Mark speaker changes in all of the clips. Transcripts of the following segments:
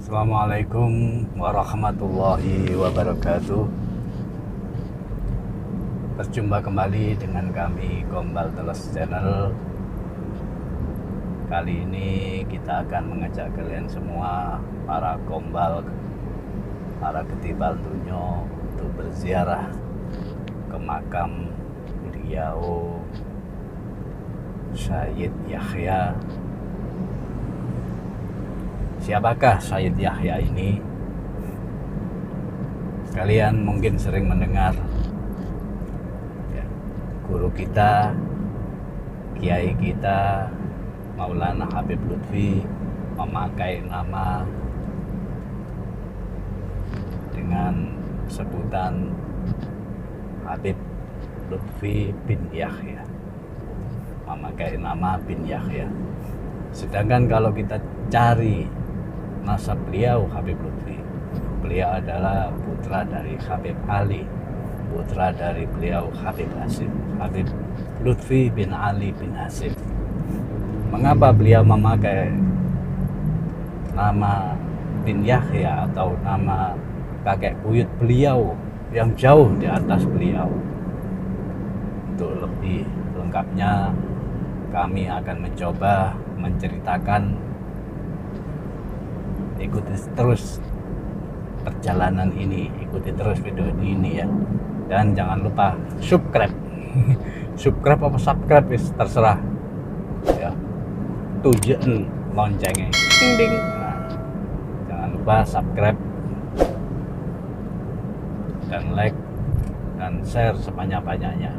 Speaker 1: Assalamualaikum warahmatullahi wabarakatuh. Berjumpa kembali dengan kami Gombal Teles Channel. Kali ini kita akan mengajak kalian semua, para gombal, para ketibal dunia, untuk berziarah ke makam beliau Sayyid Yahya. Siapakah Sayyid Yahya ini? Kalian mungkin sering mendengar guru kita, kiai kita, Maulana Habib Lutfi memakai nama dengan sebutan Habib Lutfi bin Yahya, memakai nama bin Yahya. Sedangkan kalau kita cari nasab beliau Habib Lutfi, beliau adalah putra dari Habib Ali, putra dari beliau Habib Hasim, Habib Lutfi bin Ali bin Hasim. Mengapa beliau memakai nama bin Yahya atau nama kakek buyut beliau yang jauh di atas beliau? Untuk lebih lengkapnya kami akan mencoba menceritakan. Ikuti terus perjalanan ini, ikuti terus video ini ya, dan jangan lupa subscribe. Subscribe apa subscribe terserah ya, tujuan loncengnya ding ding. Nah, jangan lupa subscribe dan like dan share sebanyak-banyaknya.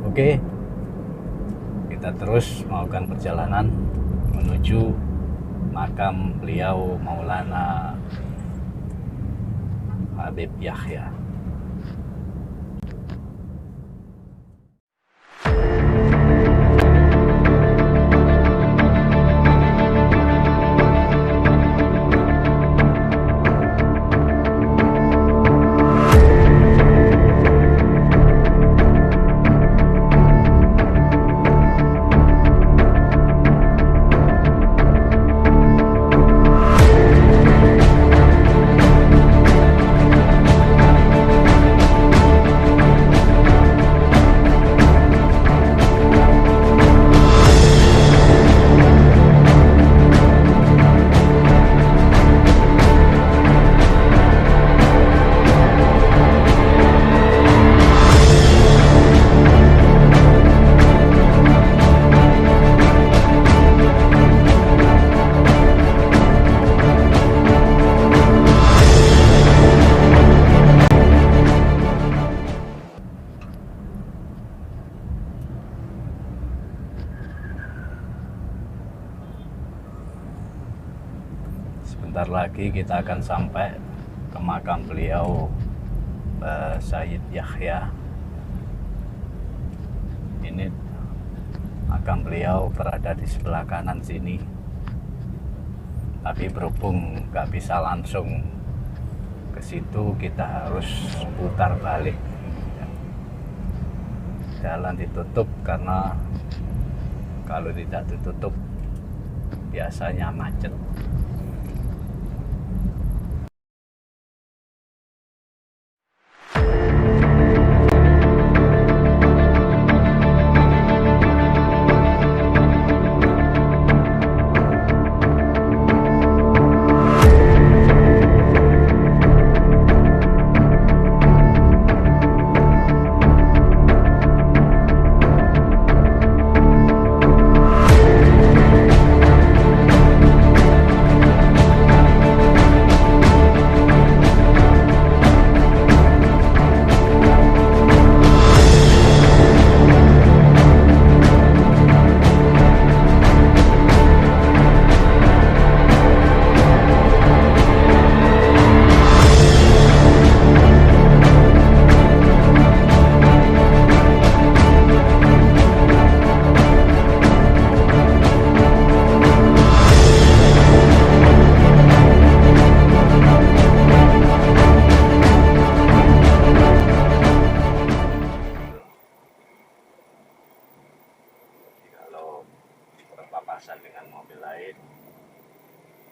Speaker 1: Oke, kita terus melakukan perjalanan menuju makam beliau Maulana Habib Yahya. Sebentar lagi kita akan sampai ke makam beliau Sayyid Yahya. Ini makam beliau berada di sebelah kanan sini, tapi berhubung nggak bisa langsung ke situ, kita harus putar balik. Jalan ditutup karena kalau tidak ditutup biasanya macet.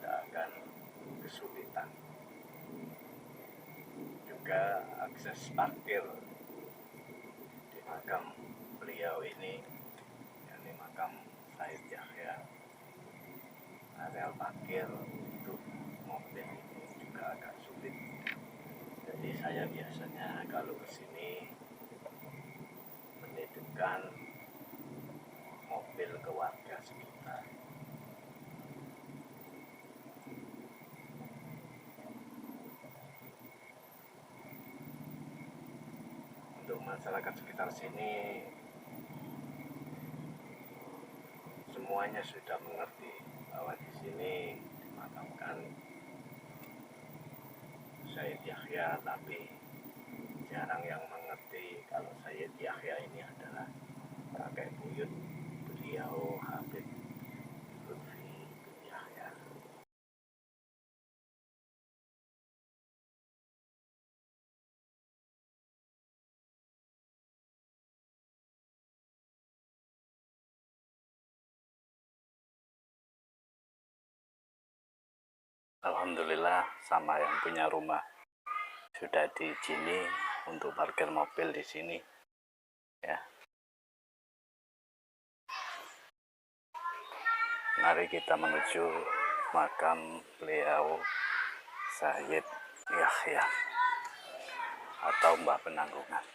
Speaker 1: juga akan kesulitan. Juga akses parkir di makam beliau ini, yakni makam Said Yahya, areal parkir untuk mobil ini juga agak sulit. Jadi saya biasanya kalau kesini menitipkan mobil ke warga sekitar. Untuk masyarakat sekitar sini semuanya sudah mengerti bahwa di sini dimakamkan Said Yahya, tapi jarang yang mengerti kalau Said Yahya ini adalah kakek buyut beliau Habib Lutfi bin Yahya. Alhamdulillah sama yang punya rumah sudah diizini untuk parkir mobil di sini ya. Mari kita menuju makam beliau Said Yahya atau Mbah Penanggungan.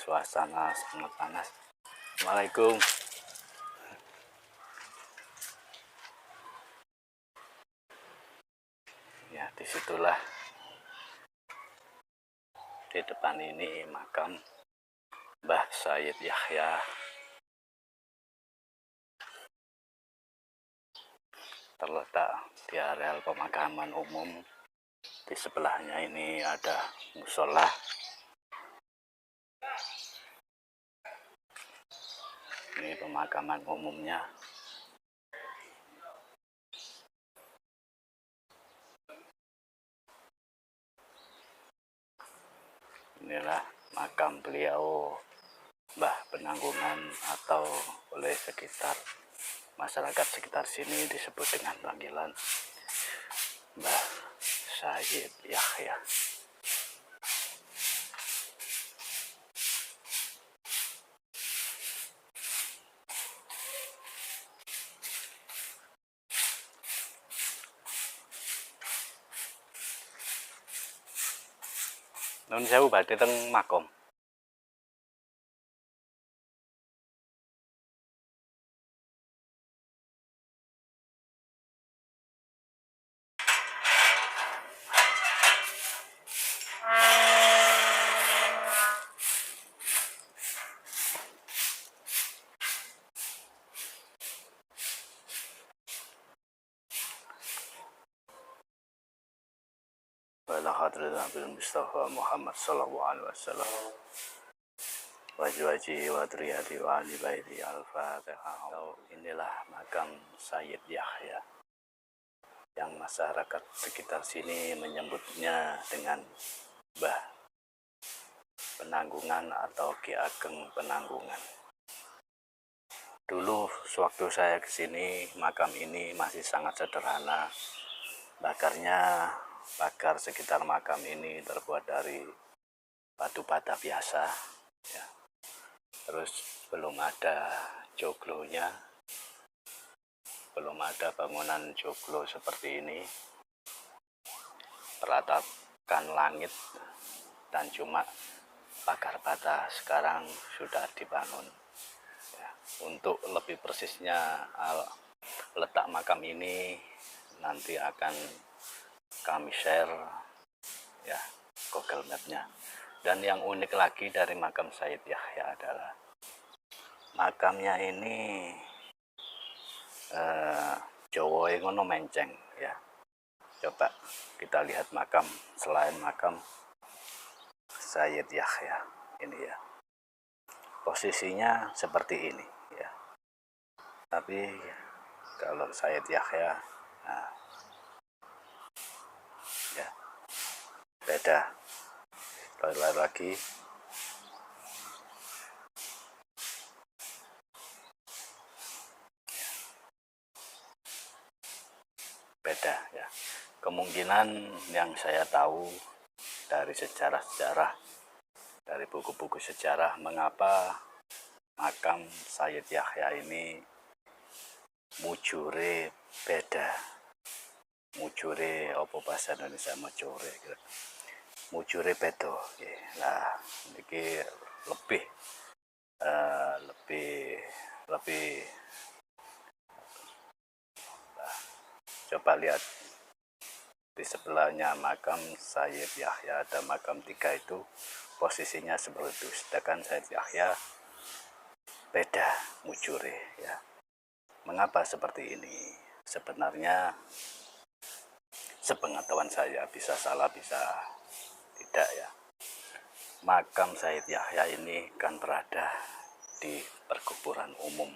Speaker 1: Suasana sangat panas. Assalamualaikum. Ya, disitulah di depan ini makam Mbah Said Yahya. Terletak di areal pemakaman umum. Di sebelahnya ini ada musola. Ini pemakaman umumnya. Inilah makam beliau Mbah Penanggungan, atau oleh sekitar masyarakat sekitar sini disebut dengan panggilan Mbah Said Yahya. Nun sewu badhe teng makom. Wala hadratin Nabi Mustafa Muhammad sallallahu alaihi wasallam. Wajwaji wa driyati wa ali baiti al-fatihah. Inilah makam Said Yahya yang masyarakat sekitar sini menyebutnya dengan Mbah Penanggungan atau Ki Ageng Penanggungan. Dulu sewaktu saya kesini, makam ini masih sangat sederhana. Pagar sekitar makam ini terbuat dari batu bata biasa ya. Terus belum ada joglonya, belum ada bangunan joglo seperti ini, peratakan langit, dan cuma pagar bata. Sekarang sudah dibangun ya. Untuk lebih persisnya letak makam ini nanti akan kami share ya Google Map-nya. Dan yang unik lagi dari makam Said Yahya adalah Makamnya ini Jawa ngono menceng ya. Coba kita lihat makam selain makam Sayyid Yahya ini ya. Posisinya seperti ini ya. Tapi kalau Sayyid Yahya nah, ya beda. Sekali lagi beda ya. Kemungkinan yang saya tahu dari sejarah-sejarah, dari buku-buku sejarah, mengapa makam Sayyid Yahya ini mujure beda. Mujure apa bahasa Indonesia mujure gitu. Mujure beda. Nah, ini lebih coba lihat di sebelahnya makam Sayyid Yahya ada makam 3 itu posisinya seperti itu, sedangkan Sayyid Yahya beda mujure ya. Mengapa seperti ini? Sebenarnya sepengetahuan saya, bisa salah bisa tidak ya. Makam Sayyid Yahya ini kan berada di perkuburan umum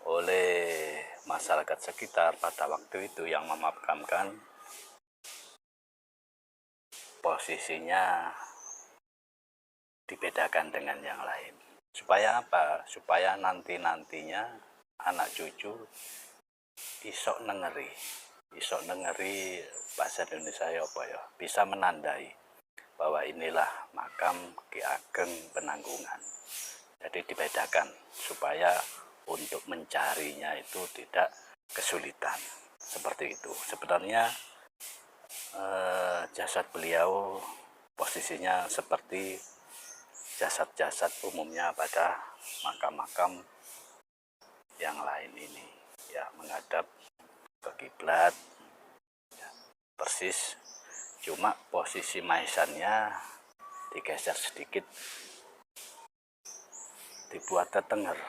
Speaker 1: oleh masyarakat sekitar pada waktu itu yang memakamkan posisinya dibedakan dengan yang lain. Supaya apa? Supaya nanti-nantinya anak cucu isok nengeri bahasa Indonesia ya apa ya, bisa menandai bahwa inilah makam Ki Ageng Penanggungan. Jadi dibedakan supaya untuk mencarinya itu tidak kesulitan. Seperti itu. Sebenarnya jasad beliau posisinya seperti jasad-jasad umumnya pada makam-makam yang lain ini ya, menghadap ke kiblat ya, persis, cuma posisi maesannya digeser sedikit, dibuat tetenger,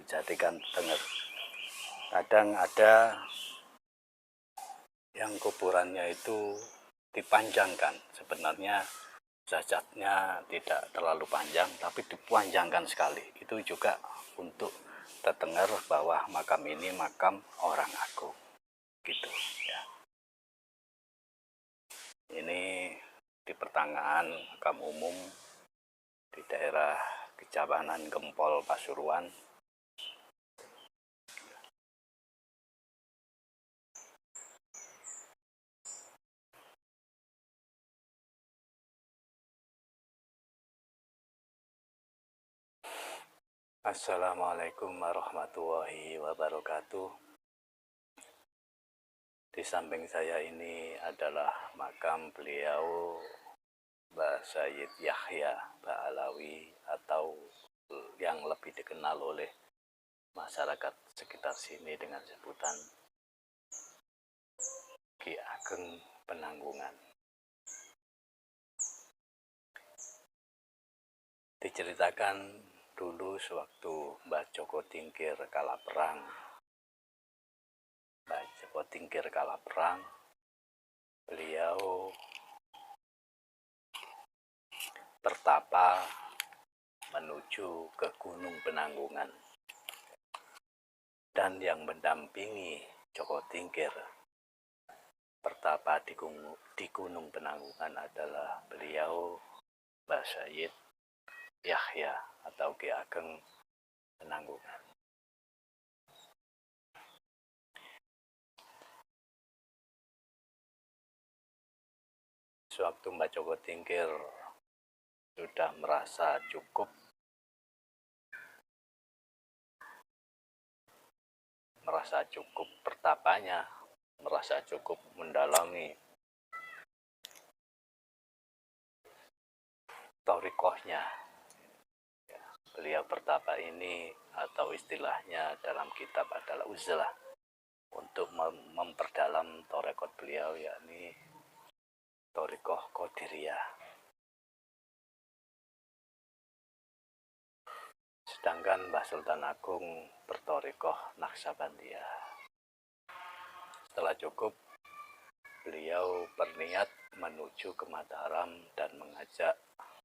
Speaker 1: dijadikan tetenger. Kadang ada yang kuburannya itu dipanjangkan, sebenarnya jasadnya tidak terlalu panjang tapi dipanjangkan sekali. Itu juga untuk terdengar bahwa makam ini makam orang agung gitu ya. Ini di pertengahan makam umum di daerah Kecamatan Gempol, Pasuruan. Assalamualaikum warahmatullahi wabarakatuh. Di samping saya ini adalah makam beliau Mbah Sayyid Yahya Ba'alawi, atau yang lebih dikenal oleh masyarakat sekitar sini dengan sebutan Ki Ageng Penanggungan. Diceritakan dulu sewaktu Mbah Joko Tingkir kalah perang. Mbah Joko Tingkir kalah perang, beliau bertapa menuju ke Gunung Penanggungan. Dan yang mendampingi Joko Tingkir bertapa di Gunung Penanggungan adalah beliau Mbah Sayyid Yahya atau Ki Ageng Penanggungan. Sewaktu Mbah Joko Tingkir sudah merasa cukup bertapanya, merasa cukup mendalami thorikohnya. Beliau bertapa ini, atau istilahnya dalam kitab adalah uzlah, untuk memperdalam thorikot beliau, yakni thorikoh Qadiriyah. sedangkan Mbah Sultan Agung berthariqah Naqsabandiyah. Setelah cukup, beliau berniat menuju ke Mataram dan mengajak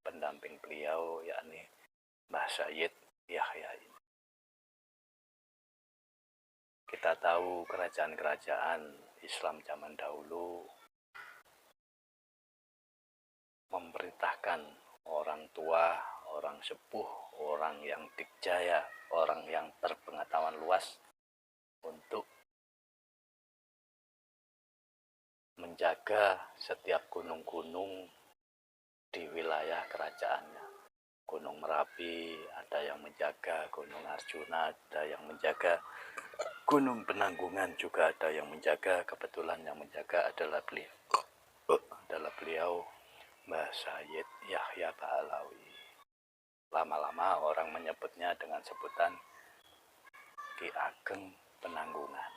Speaker 1: pendamping beliau, yakni Mbah Sayyid Yahya. Kita tahu kerajaan-kerajaan Islam zaman dahulu memerintahkan orang tua, orang sepuh, orang yang dikjaya, orang yang berpengetahuan luas untuk menjaga setiap gunung-gunung di wilayah kerajaannya. Gunung Merapi, ada yang menjaga Gunung Arjuna, ada yang menjaga Gunung Penanggungan, juga ada yang menjaga. Kebetulan yang menjaga adalah beliau Mbah Sayyid Yahya Pahlawi. Lama-lama orang menyebutnya dengan sebutan Ki Ageng Penanggungan.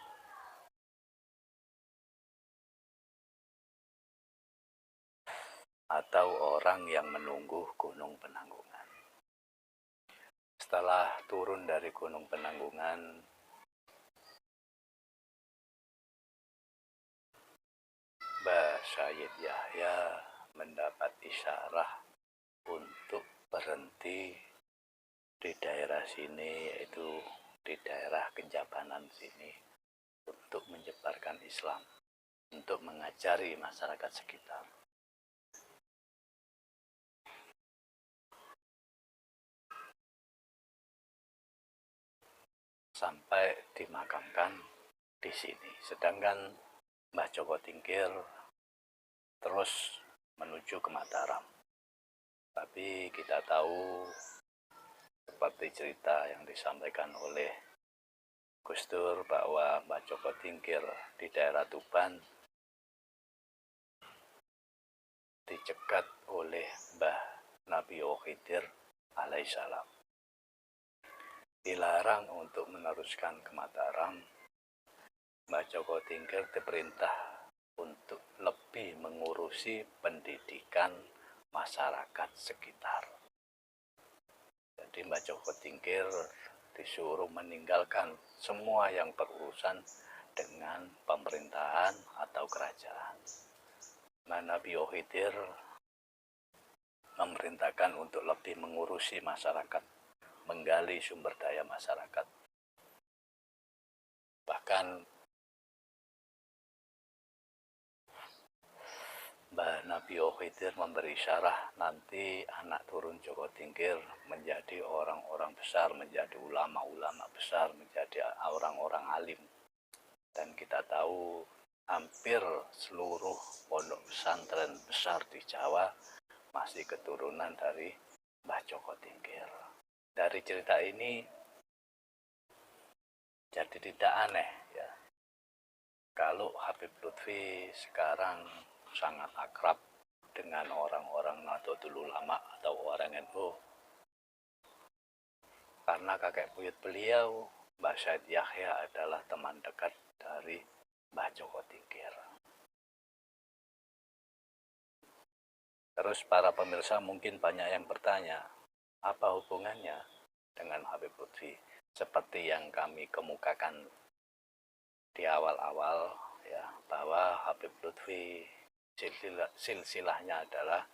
Speaker 1: Atau orang yang menunggu Gunung Penanggungan. Setelah turun dari Gunung Penanggungan, Mbah Sayyid Yahya mendapat isyarah untuk berhenti di daerah sini, yaitu di daerah Kenjabanan sini, untuk menyebarkan Islam, untuk mengajari masyarakat sekitar. Sampai dimakamkan di sini. Sedangkan Mbah Joko Tingkir terus menuju ke Mataram. Tapi kita tahu seperti cerita yang disampaikan oleh Gus Dur bahwa Mbah Joko Tingkir di daerah Tuban dicegat oleh Mbah Nabi Khidir alaihissalam. Dilarang untuk meneruskan ke Mataram. Mbah Joko Tingkir diperintah untuk lebih mengurusi pendidikan masyarakat sekitar. Jadi Mbah Joko Tingkir disuruh meninggalkan semua yang berurusan dengan pemerintahan atau kerajaan. Mbah Nabi Khidir memerintahkan untuk lebih mengurusi masyarakat, menggali sumber daya masyarakat. Bahkan Mbah Nabi Khidir memberi syarah nanti anak turun Joko Tingkir menjadi orang-orang besar, menjadi ulama-ulama besar, menjadi orang-orang alim. Dan kita tahu hampir seluruh pondok pesantren besar di Jawa masih keturunan dari Mbah Joko Tingkir. Dari cerita ini jadi tidak aneh ya, kalau Habib Lutfi sekarang sangat akrab dengan orang-orang Nahdlatul Ulama atau orang NU, karena kakek buyut beliau Mbah Sayyid Yahya adalah teman dekat dari Mbah Joko Tingkir. Terus para pemirsa mungkin banyak yang bertanya, apa hubungannya dengan Habib Lutfi? Seperti yang kami kemukakan di awal-awal ya, bahwa Habib Lutfi silsilahnya adalah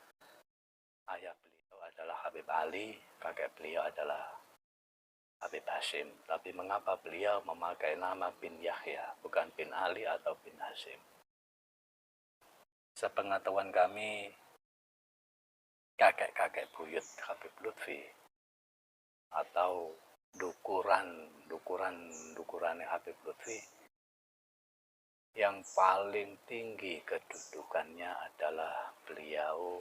Speaker 1: ayah beliau adalah Habib Ali, kakek beliau adalah Habib Hashim. Tapi mengapa beliau memakai nama bin Yahya, bukan bin Ali atau bin Hashim? Sepengetahuan kami, kakek-kakek buyut Habib Lutfi atau dukuran Habib Lutfi yang paling tinggi kedudukannya adalah beliau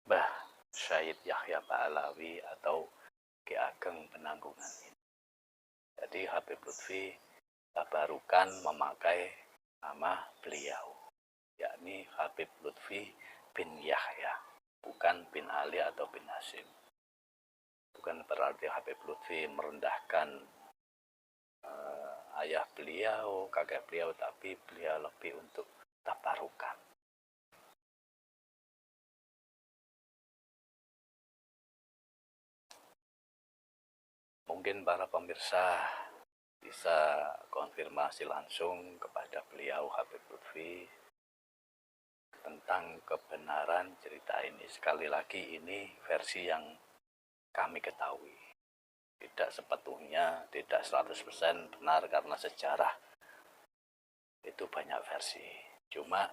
Speaker 1: Mbah Sayyid Yahya Pahlawi atau Ki Ageng Penanggungan ini. Jadi Habib Lutfi tabarukan memakai nama beliau, yakni Habib Lutfi bin Yahya, bukan bin Ali atau bin Hashim. Bukan berarti Habib Lutfi merendahkan ayah beliau, kakek beliau, tapi beliau lebih untuk tabarukan. mungkin para pemirsa bisa konfirmasi langsung kepada beliau Habib Lutfi tentang kebenaran cerita ini. Sekali lagi ini versi yang kami ketahui, tidak sepenuhnya, tidak 100% benar karena sejarah itu banyak versi. Cuma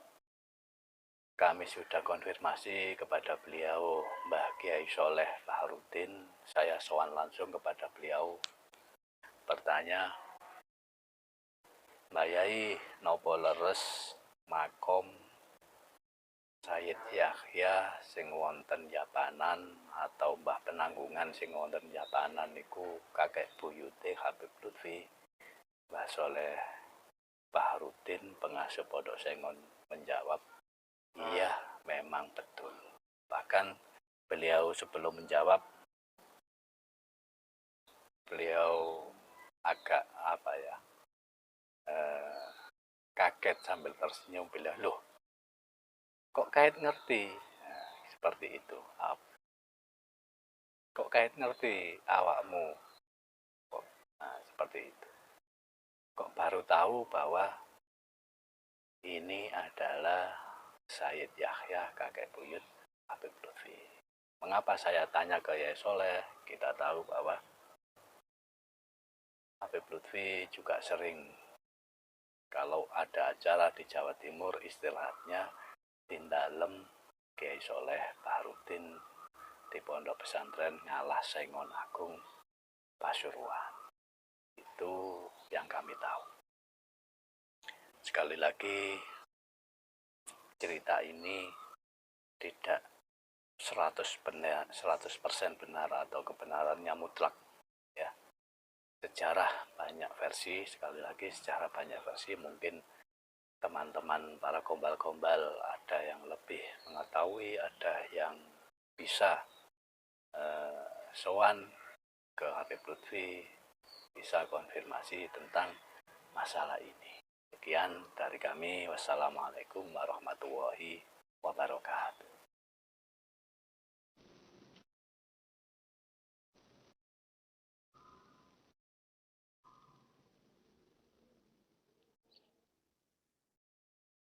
Speaker 1: kami sudah konfirmasi kepada beliau Mbah Kiai Soleh Baharudin. Saya sowan langsung kepada beliau, bertanya, Mbah Yai nopo leres makom Sayyid Yahya sing wonten Japanan atau Mbah Penanggungan sing wonten Japanan niku kakek buyute Habib Lutfi, Mbah Soleh Baharudin pengasuh Pondok Sengon menjawab, iya memang betul. Bahkan beliau sebelum menjawab, beliau agak kaget sambil tersenyum, bilang, loh kok kait ngerti? Nah, seperti itu. Kok kait ngerti awakmu? Nah, seperti itu. Kok baru tahu bahwa ini adalah Sayyid Yahya kakek buyut Habib Lutfi. Mengapa saya tanya ke Yai Soleh? Kita tahu bahwa Habib Lutfi juga sering kalau ada acara di Jawa Timur istirahatnya Tindalem Kiai Soleh Baharudin di Pondok Pesantren Ngalah Sengon Agung Pasuruan. Itu yang kami tahu. Sekali lagi, cerita ini tidak 100% benar atau kebenarannya mutlak. Ya. Sejarah banyak versi, sekali lagi sejarah banyak versi, mungkin teman-teman para gombal-gombal ada yang lebih mengetahui, ada yang bisa sowan ke Habib Lutfi, bisa konfirmasi tentang masalah ini. Sekian dari kami. Wassalamualaikum warahmatullahi wabarakatuh.